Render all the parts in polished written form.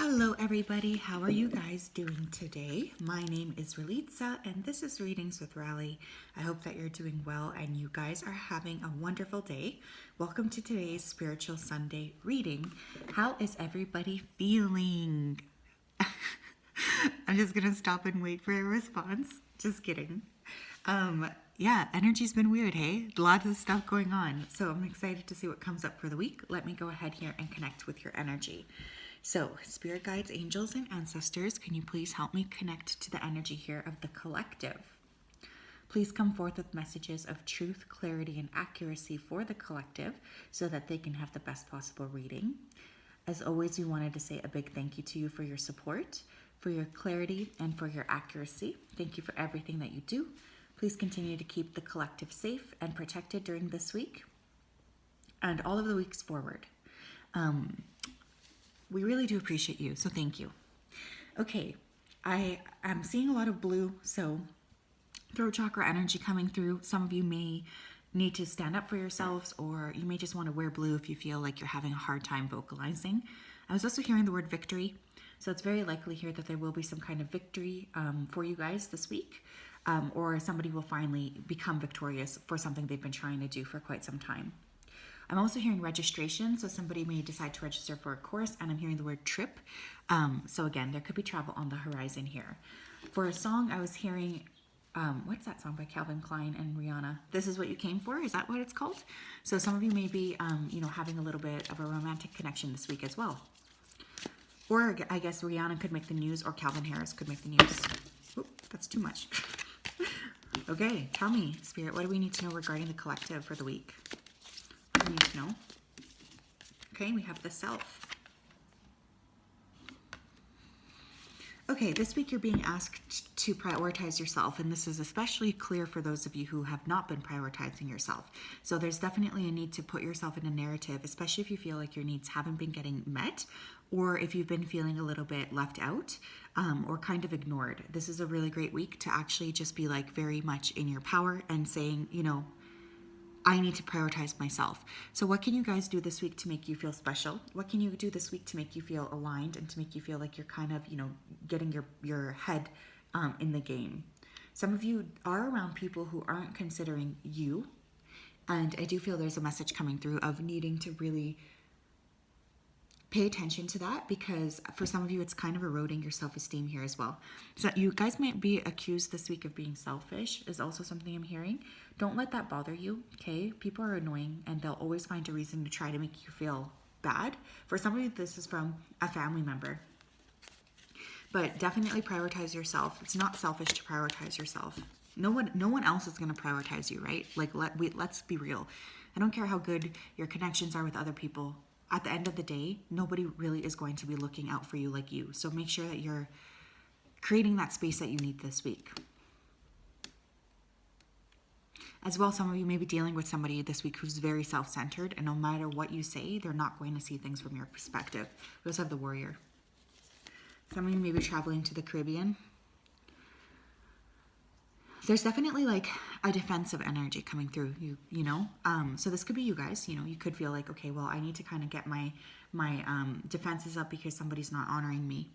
Hello everybody, how are you guys doing today? My name is Ralitza and this is Readings with Rally. I hope that you're doing well and you guys are having a wonderful day. Welcome to today's Spiritual Sunday reading. How is everybody feeling? I'm just gonna stop and wait for a response. Just kidding. Yeah, energy's been weird, hey? Lots of stuff going on. So I'm excited to see what comes up for the week. Let me go ahead here and connect with your energy. So, spirit guides, angels, and ancestors, can you please help me connect to the energy here of the collective? Please come forth with messages of truth, clarity, and accuracy for the collective so that they can have the best possible reading. As always, we wanted to say a big thank you to you for your support, for your clarity, and for your accuracy. Thank you for everything that you do. Please continue to keep the collective safe and protected during this week and all of the weeks forward. We really do appreciate you, so thank you. Okay, I am seeing a lot of blue, so throat chakra energy coming through. Some of you may need to stand up for yourselves, or you may just want to wear blue if you feel like you're having a hard time vocalizing. I was also hearing the word victory, so it's very likely here that there will be some kind of victory for you guys this week, or somebody will finally become victorious for something they've been trying to do for quite some time. I'm also hearing registration, so somebody may decide to register for a course, and I'm hearing the word trip. So again, there could be travel on the horizon here. For a song, I was hearing, what's that song by Calvin Klein and Rihanna? This Is What You Came For? Is that what it's called? So some of you may be, having a little bit of a romantic connection this week as well. Or I guess Rihanna could make the news, or Calvin Harris could make the news. Oop, that's too much. Okay, tell me, Spirit, what do we need to know regarding the collective for the week? We need to know. Okay, we have the self. Okay, this week you're being asked to prioritize yourself, and this is especially clear for those of you who have not been prioritizing yourself. So there's definitely a need to put yourself in a narrative, especially if you feel like your needs haven't been getting met, or if you've been feeling a little bit left out or kind of ignored. This is a really great week to actually just be like very much in your power and saying, I need to prioritize myself. So what can you guys do this week to make you feel special? What can you do this week to make you feel aligned and to make you feel like you're kind of, getting your head in the game? Some of you are around people who aren't considering you. And I do feel there's a message coming through of needing to really pay attention to that, because for some of you, it's kind of eroding your self-esteem here as well. So you guys might be accused this week of being selfish is also something I'm hearing. Don't let that bother you, okay? People are annoying and they'll always find a reason to try to make you feel bad. For some of you, this is from a family member. But definitely prioritize yourself. It's not selfish to prioritize yourself. No one else is going to prioritize you, right? Like let's be real. I don't care how good your connections are with other people. At the end of the day, nobody really is going to be looking out for you like you. So make sure that you're creating that space that you need this week. As well, some of you may be dealing with somebody this week who's very self-centered, and no matter what you say, they're not going to see things from your perspective. We also have the Warrior. Some of you may be traveling to the Caribbean. There's definitely like a defensive energy coming through so this could be you guys. You could feel like, okay, well, I need to kind of get my defenses up because somebody's not honoring me.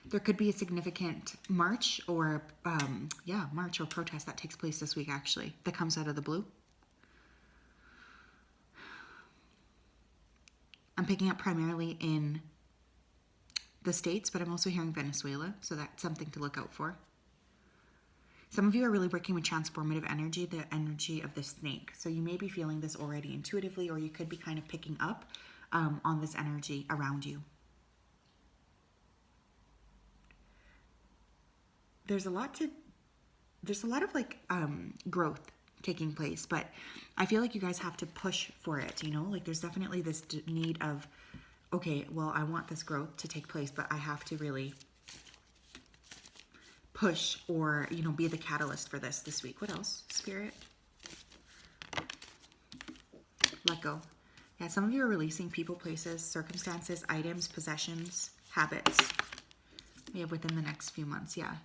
There could be a significant march or protest that takes place this week, actually, that comes out of the blue. I'm picking up primarily in the States, but I'm also hearing Venezuela, so that's something to look out for. Some of you are really working with transformative energy, the energy of the snake. So you may be feeling this already intuitively, or you could be kind of picking up on this energy around you. There's a lot of like growth taking place, but I feel like you guys have to push for it, like there's definitely this need of, okay, well, I want this growth to take place, but I have to really push or, be the catalyst for this week. What else, Spirit? Let go. Yeah, some of you are releasing people, places, circumstances, items, possessions, habits. We have within the next few months, yeah.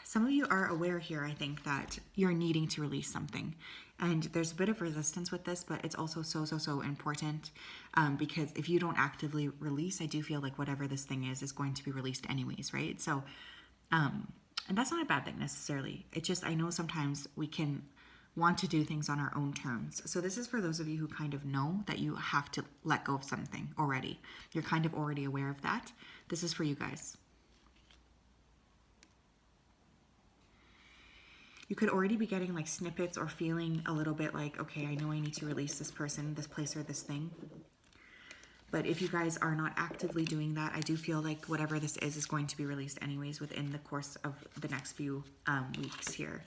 Some of you are aware here, I think, that you're needing to release something. And there's a bit of resistance with this, but it's also so important, because if you don't actively release, I do feel like whatever this thing is going to be released anyways, right? So, and that's not a bad thing necessarily. It just, I know sometimes we can want to do things on our own terms. So this is for those of you who kind of know that you have to let go of something already. You're kind of already aware of that. This is for you guys. You could already be getting like snippets or feeling a little bit like, okay, I know I need to release this person, this place, or this thing. But if you guys are not actively doing that, I do feel like whatever this is going to be released anyways within the course of the next few weeks here.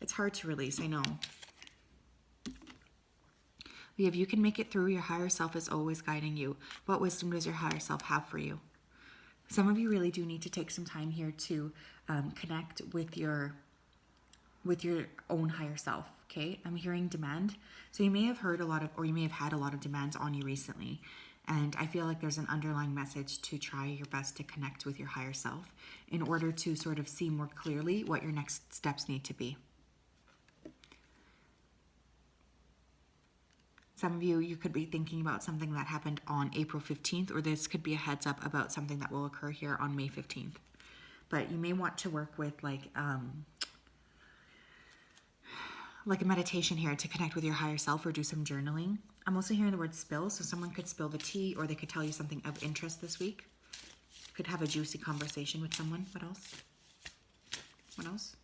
It's hard to release, I know. We have, you can make it through. Your higher self is always guiding you. What wisdom does your higher self have for you? Some of you really do need to take some time here to connect with your own higher self, okay? I'm hearing demand. So you may have heard a lot of, or you may have had a lot of demands on you recently. And I feel like there's an underlying message to try your best to connect with your higher self in order to sort of see more clearly what your next steps need to be. Some of you, you could be thinking about something that happened on April 15th, or this could be a heads up about something that will occur here on May 15th. But you may want to work with like a meditation here to connect with your higher self, or do some journaling. I'm also hearing the word spill, so someone could spill the tea, or they could tell you something of interest this week. Could have a juicy conversation with someone. What else? What else?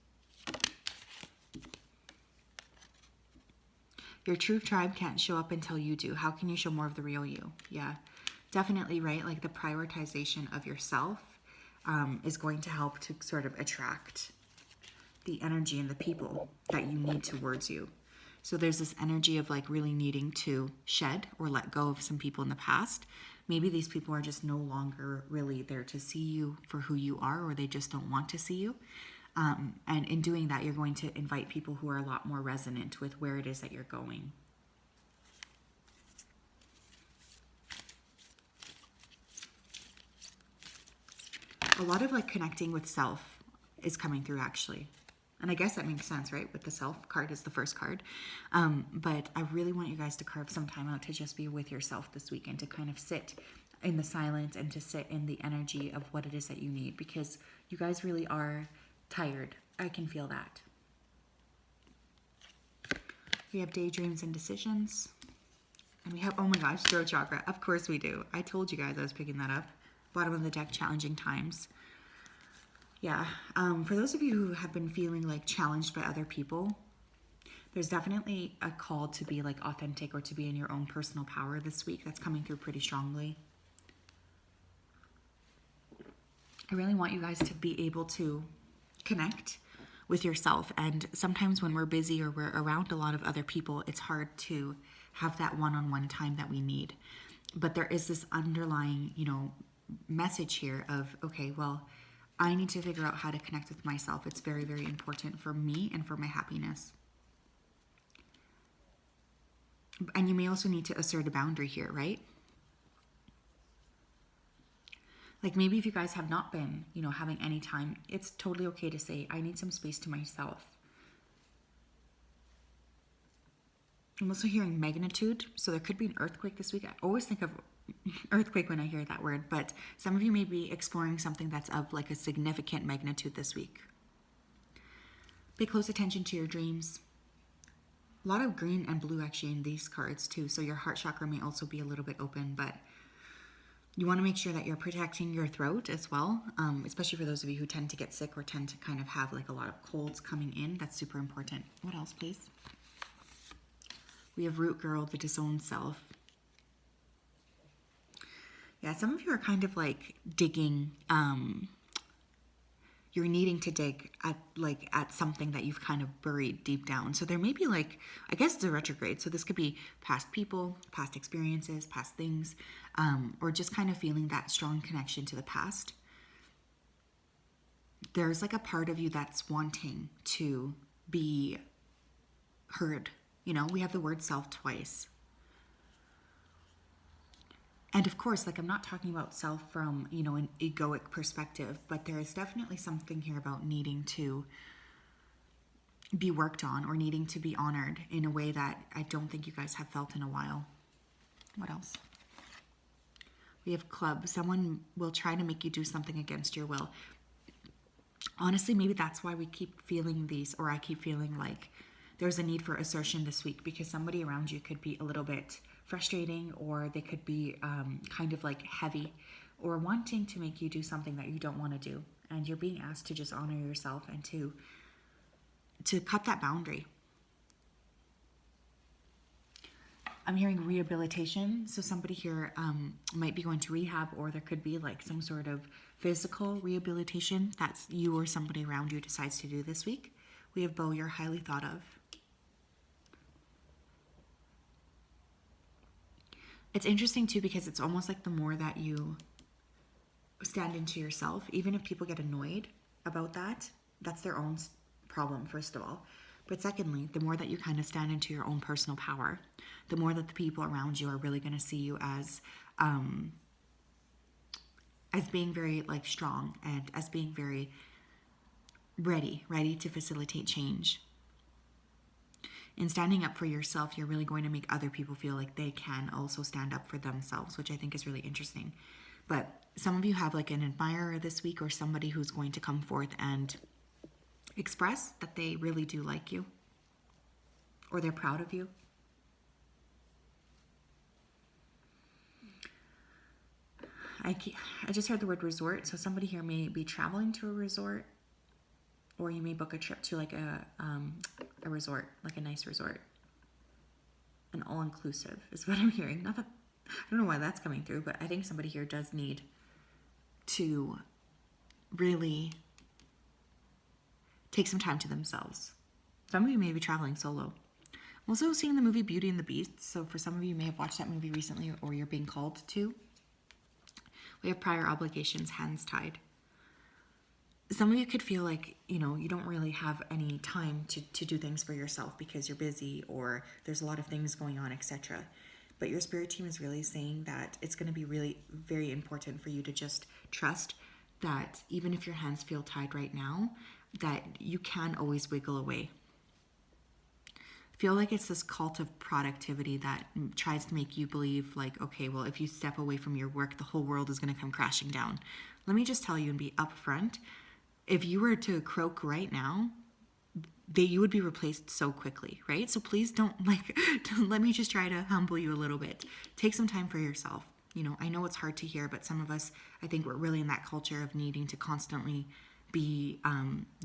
Your true tribe can't show up until you do. How can you show more of the real you? Yeah, definitely, right? Like the prioritization of yourself is going to help to sort of attract the energy and the people that you need towards you. So there's this energy of like really needing to shed or let go of some people in the past. Maybe these people are just no longer really there to see you for who you are, or they just don't want to see you. And in doing that, you're going to invite people who are a lot more resonant with where it is that you're going. A lot of like connecting with self is coming through actually. And I guess that makes sense, right? With the self card is the first card. But I really want you guys to carve some time out to just be with yourself this weekend, to kind of sit in the silence and to sit in the energy of what it is that you need, because you guys really are tired. I can feel that. We have daydreams and decisions. And we have, oh my gosh, throat chakra. Of course we do. I told you guys I was picking that up. Bottom of the deck, challenging times. Yeah, for those of you who have been feeling like challenged by other people, there's definitely a call to be like authentic, or to be in your own personal power this week. That's coming through pretty strongly. I really want you guys to be able to connect with yourself. And sometimes when we're busy or we're around a lot of other people, it's hard to have that one-on-one time that we need. But there is this underlying, message here of, okay, well, I need to figure out how to connect with myself. It's very, very important for me and for my happiness. And you may also need to assert a boundary here, right? Like maybe if you guys have not been, having any time, it's totally okay to say, I need some space to myself. I'm also hearing magnitude. So there could be an earthquake this week. I always think of earthquake when I hear that word, but some of you may be exploring something that's of like a significant magnitude this week. Pay close attention to your dreams. A lot of green and blue actually in these cards too. So your heart chakra may also be a little bit open, but you want to make sure that you're protecting your throat as well, especially for those of you who tend to get sick or tend to kind of have like a lot of colds coming in. That's super important. What else, please? We have root girl, the disowned self. Yeah, some of you are kind of like digging, you're needing to dig at something that you've kind of buried deep down. So there may be like, I guess it's a retrograde. So this could be past people, past experiences, past things, or just kind of feeling that strong connection to the past. There's like a part of you that's wanting to be heard. We have the word self twice. And of course, like I'm not talking about self from, an egoic perspective, but there is definitely something here about needing to be worked on or needing to be honored in a way that I don't think you guys have felt in a while. What else? We have club. Someone will try to make you do something against your will. Honestly, maybe that's why we keep feeling these, or I keep feeling like there's a need for assertion this week, because somebody around you could be a little bit frustrating, or they could be kind of like heavy, or wanting to make you do something that you don't want to do. And you're being asked to just honor yourself and to cut that boundary. I'm hearing rehabilitation. So somebody here might be going to rehab, or there could be like some sort of physical rehabilitation that's you or somebody around you decides to do this week. We have Bo, you're highly thought of. It's interesting too, because it's almost like the more that you stand into yourself, even if people get annoyed about that, that's their own problem, first of all. But secondly, the more that you kind of stand into your own personal power, the more that the people around you are really going to see you as being very like strong, and as being very ready to facilitate change. In standing up for yourself, you're really going to make other people feel like they can also stand up for themselves, which I think is really interesting. But some of you have like an admirer this week, or somebody who's going to come forth and express that they really do like you, or they're proud of you. I just heard the word resort, so somebody here may be traveling to a resort, or you may book a trip to like a resort, like a nice resort. An all-inclusive is what I'm hearing. Not that, I don't know why that's coming through, but I think somebody here does need to really take some time to themselves. Some of you may be traveling solo. I'm also seeing the movie Beauty and the Beast, so for some of you may have watched that movie recently, or you're being called to. We have prior obligations, hands tied. Some of you could feel like, you don't really have any time to do things for yourself because you're busy, or there's a lot of things going on, etc. But your spirit team is really saying that it's going to be really very important for you to just trust that even if your hands feel tied right now, that you can always wiggle away. Feel like it's this cult of productivity that tries to make you believe like, okay, well, if you step away from your work, the whole world is going to come crashing down. Let me just tell you and be upfront. If you were to croak right now, you would be replaced so quickly, right? So please don't let me just try to humble you a little bit. Take some time for yourself. I know it's hard to hear, but some of us, I think we're really in that culture of needing to constantly be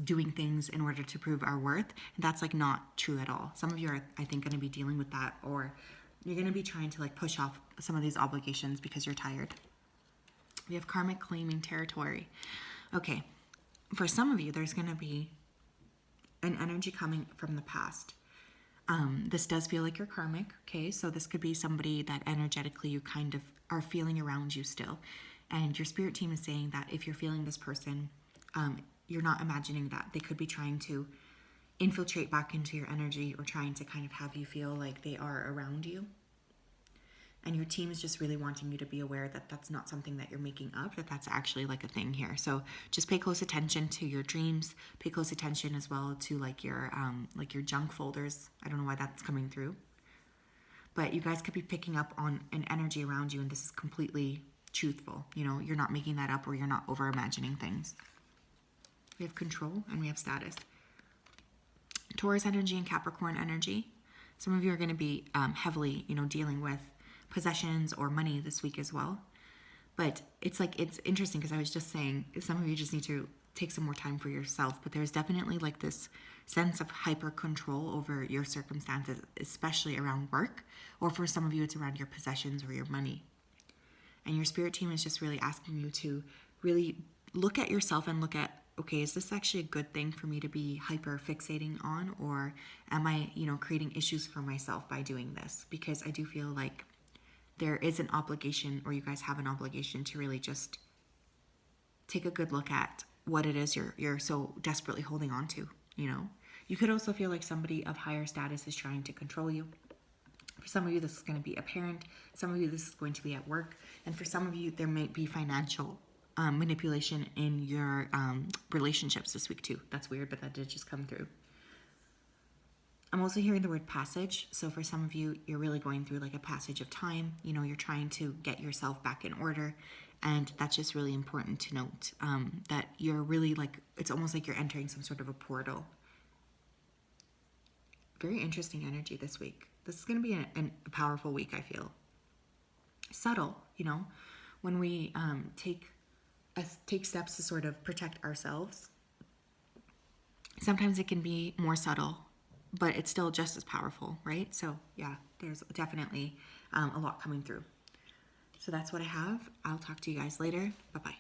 doing things in order to prove our worth. And that's like not true at all. Some of you are, I think, going to be dealing with that, or you're going to be trying to like push off some of these obligations because you're tired. We have karmic claiming territory. Okay. For some of you, there's going to be an energy coming from the past. This does feel like you're karmic, okay? So this could be somebody that energetically you kind of are feeling around you still. And your spirit team is saying that if you're feeling this person, you're not imagining that. They could be trying to infiltrate back into your energy, or trying to kind of have you feel like they are around you. And your team is just really wanting you to be aware that that's not something that you're making up, that that's actually like a thing here. So just pay close attention to your dreams. Pay close attention as well to like your junk folders. I don't know why that's coming through. But you guys could be picking up on an energy around you, and this is completely truthful. You're not making that up, or you're not over imagining things. We have control and we have status. Taurus energy and Capricorn energy. Some of you are going to be heavily, dealing with possessions or money this week as well. But it's interesting because I was just saying some of you just need to take some more time for yourself, but there's definitely like this sense of hyper control over your circumstances, especially around work, or for some of you it's around your possessions or your money. And your spirit team is just really asking you to really look at yourself and look at, okay, is this actually a good thing for me to be hyper fixating on, or am I, creating issues for myself by doing this? Because I do feel like there is an obligation, or you guys have an obligation to really just take a good look at what it is you're so desperately holding on to, You could also feel like somebody of higher status is trying to control you. For some of you, this is going to be a parent. Some of you, this is going to be at work. And for some of you, there might be financial manipulation in your relationships this week too. That's weird, but that did just come through. I'm also hearing the word passage. So for some of you, you're really going through like a passage of time. You know, you're trying to get yourself back in order. And that's just really important to note, that you're really like, it's almost like you're entering some sort of a portal. Very interesting energy this week. This is going to be a powerful week, I feel. Subtle, you know, when we take steps to sort of protect ourselves. Sometimes it can be more subtle, but it's still just as powerful, right? So yeah, there's definitely a lot coming through. So that's what I have. I'll talk to you guys later. Bye-bye.